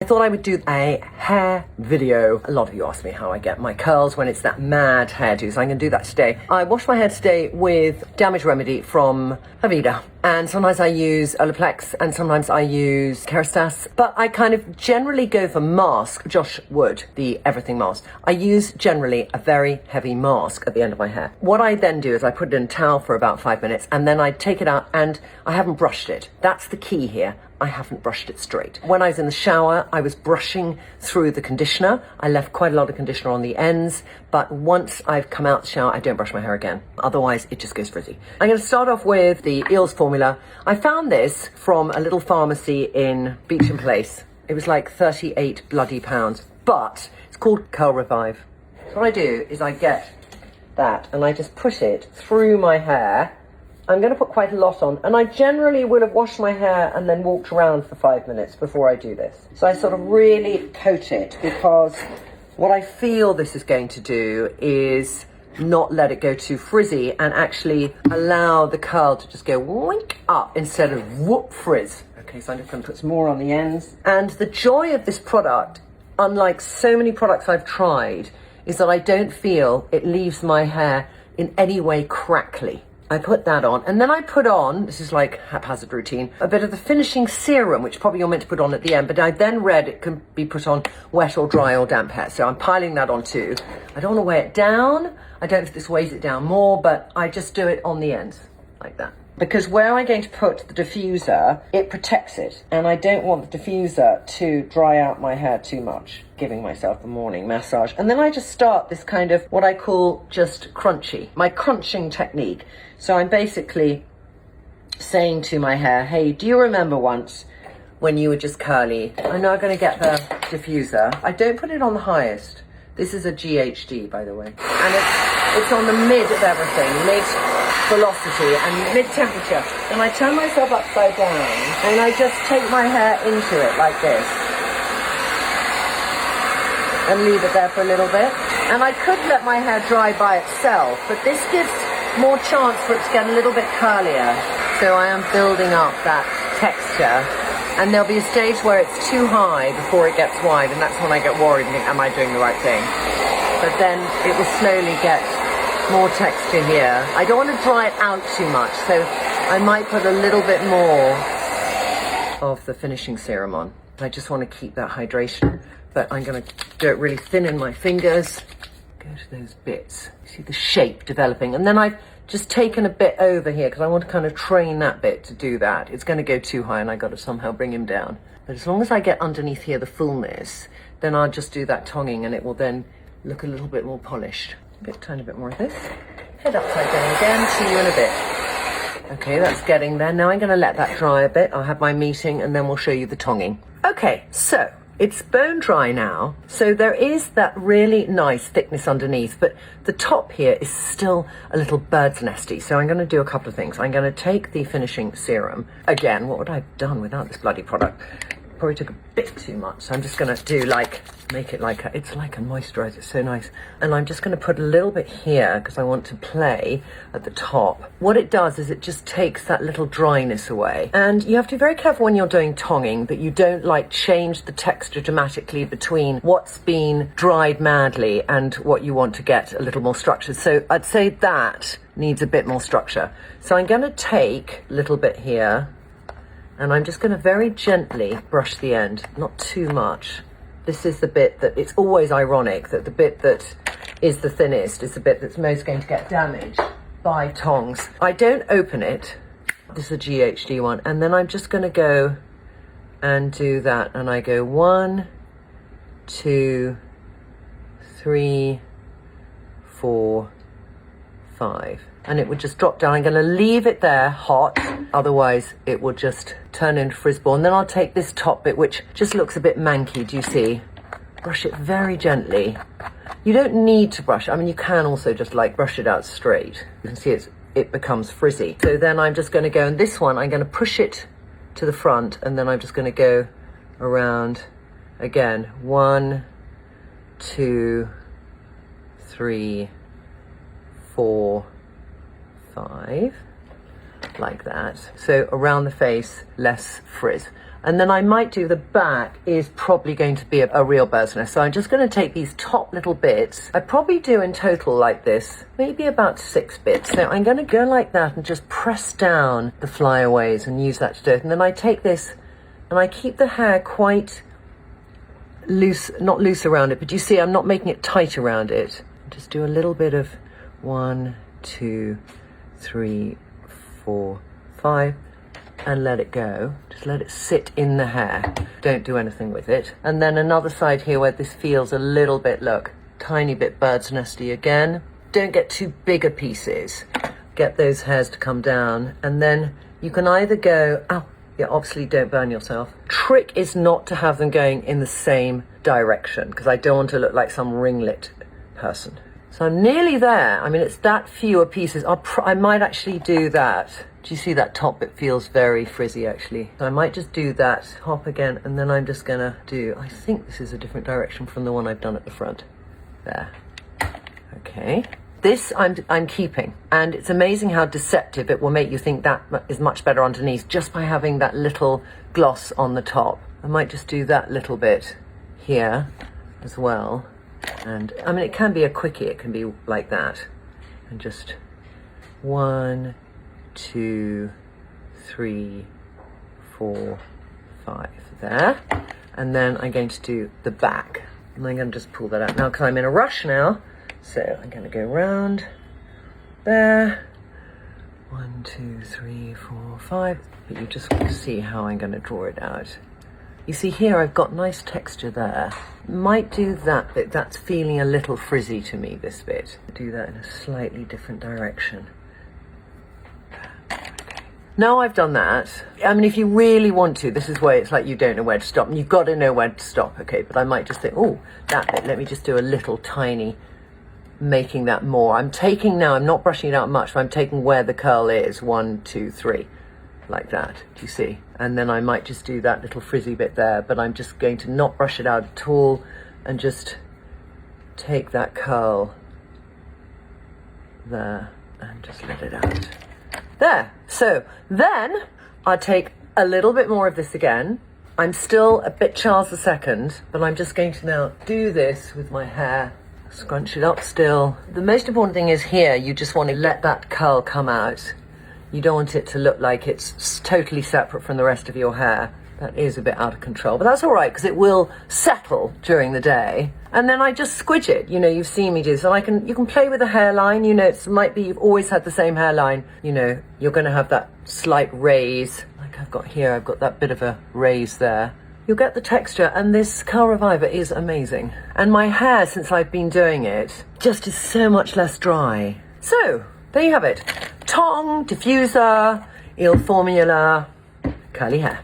I thought I would do a hair video. A lot of you ask me how I get my curls when it's that mad hairdo, so I'm going to do that today. I wash my hair today with Damage Remedy from Aveda, and sometimes I use Olaplex and sometimes I use Kerastase, but I kind of generally go for mask. Josh Wood, the everything mask. I use generally a very heavy mask at the end of my hair. What I then do is I put it in a towel for about 5 minutes and then I take it out, and I haven't brushed it. That's the key here. I haven't brushed it straight. When I was in the shower, I was brushing through the conditioner. I left quite a lot of conditioner on the ends, but once I've come out the shower, I don't brush my hair again. Otherwise, it just goes frizzy. I'm going to start off with the Iles formula. I found this from a little pharmacy in Beecham Place. It was like 38 bloody pounds, but it's called Curl Revive. So what I do is I get that and I just put it through my hair. I'm going to put quite a lot on, and I generally will have washed my hair and then walked around for 5 minutes before I do this. So I sort of really coat it, because what I feel this is going to do is not let it go too frizzy and actually allow the curl to just go wink up instead of whoop frizz. Okay, so I'm just going to put some more on the ends. And the joy of this product, unlike so many products I've tried, is that I don't feel it leaves my hair in any way crackly. I put that on, and then I put on, this is like haphazard routine, a bit of the finishing serum, which probably you're meant to put on at the end, but I then read it can be put on wet or dry or damp hair, so I'm piling that on too. I don't want to weigh it down. I don't know if this weighs it down more, but I just do it on the ends, like that. Because where I'm going to put the diffuser, it protects it, and I don't want the diffuser to dry out my hair too much, giving myself a morning massage. And then I just start this kind of what I call just crunchy, my crunching technique. So I'm basically saying to my hair, hey, do you remember once when you were just curly? I know I'm going to get the diffuser. I don't put it on the highest. This is a GHD, by the way. And it's on the mid of everything, mid velocity and mid temperature. And I turn myself upside down and I just take my hair into it like this and leave it there for a little bit. And I could let my hair dry by itself, but this gives more chance for it to get a little bit curlier. So I am building up that texture, and there'll be a stage where it's too high before it gets wide, and that's when I get worried and think, am I doing the right thing? But then it will slowly get more texture here. I don't want to dry it out too much, so I might put a little bit more of the finishing serum on. I just want to keep that hydration, but I'm going to do it really thin in my fingers. Go to those bits. See the shape developing, and then I've just taken a bit over here because I want to kind of train that bit to do that. It's going to go too high and I got to somehow bring him down. But as long as I get underneath here the fullness, then I'll just do that tonguing and it will then look a little bit more polished. Tiny bit more of this. Head upside down again. See you in a bit. Okay, that's getting there. Now I'm going to let that dry a bit. I'll have my meeting and then we'll show you the tonguing. Okay, so it's bone dry now, so there is that really nice thickness underneath, but the top here is still a little bird's nesty. So I'm going to do a couple of things. I'm going to take the finishing serum. Again, what would I have done without this bloody product? Probably took a bit too much. So I'm just going to do make it like it's like a moisturizer. It's so nice. And I'm just going to put a little bit here because I want to play at the top. What it does is it just takes that little dryness away. And you have to be very careful when you're doing tonguing that you don't change the texture dramatically between what's been dried madly and what you want to get a little more structured. So I'd say that needs a bit more structure. So I'm going to take a little bit here, and I'm just going to very gently brush the end, not too much. This is the bit that, it's always ironic that the bit that is the thinnest is the bit that's most going to get damaged by tongs. I don't open it. This is a GHD one. And then I'm just going to go and do that. And I go 1, 2, 3, 4, 5. And it would just drop down. I'm going to leave it there hot, otherwise it will just turn into frizzball. And then I'll take this top bit, which just looks a bit manky, do you see? Brush it very gently. You don't need to brush it. I mean, you can also just brush it out straight. You can see it becomes frizzy. So then I'm just going to go, and this one, I'm going to push it to the front, and then I'm just going to go around again. 1, 2, 3, 4, 5. like that. So around the face, less frizz. And then I might do the back is probably going to be a real bird's nest. So I'm just going to take these top little bits. I probably do in total like this, maybe about 6 bits. So I'm going to go like that and just press down the flyaways and use that to do it. And then I take this and I keep the hair quite loose, not loose around it, but you see I'm not making it tight around it. Just do a little bit of 1, 2, 3, 4, 5. And let it go. Just let it sit in the hair. Don't do anything with it. And then another side here where this feels a little bit, look, tiny bit bird's nesty again. Don't get too big a pieces. Get those hairs to come down. And then you can either go, oh, yeah, obviously don't burn yourself. Trick is not to have them going in the same direction because I don't want to look like some ringlet person. So I'm nearly there. I mean, it's that fewer pieces. I might actually do that. Do you see that top? It feels very frizzy, actually. So I might just do that, hop again, and then I'm just gonna do, I think this is a different direction from the one I've done at the front. There. Okay. This I'm keeping, and it's amazing how deceptive it will make you think that is much better underneath just by having that little gloss on the top. I might just do that little bit here as well. And I mean, it can be a quickie, it can be like that. And just 1, 2, 3, 4, 5 there. And then I'm going to do the back. And I'm going to just pull that out now because I'm in a rush now. So I'm going to go round there. 1, 2, 3, 4, 5. But you just want to see how I'm going to draw it out. You see here I've got nice texture there. Might do that bit. That's feeling a little frizzy to me, this bit. Do that in a slightly different direction. Now I've done that, I mean, if you really want to, this is where it's like you don't know where to stop. And you've got to know where to stop, okay? But I might just think, oh, that bit, let me just do a little tiny, making that more. I'm taking now, I'm not brushing it out much, but I'm taking where the curl is, 1, 2, 3, like that, do you see? And then I might just do that little frizzy bit there, but I'm just going to not brush it out at all and just take that curl there and just let it out. There. So then I'll take a little bit more of this again. I'm still a bit Charles II, but I'm just going to now do this with my hair. Scrunch it up still. The most important thing is here, you just want to let that curl come out. You don't want it to look like it's totally separate from the rest of your hair. That is a bit out of control, but that's all right because it will settle during the day. And then I just squidge it. You know, you've seen me do this. And you can play with the hairline. You know, it might be you've always had the same hairline. You know, you're going to have that slight raise. Like I've got here, I've got that bit of a raise there. You'll get the texture, and this Curl Reviver is amazing. And my hair, since I've been doing it, just is so much less dry. So, there you have it. Tong, diffuser, Il Formula, curly hair.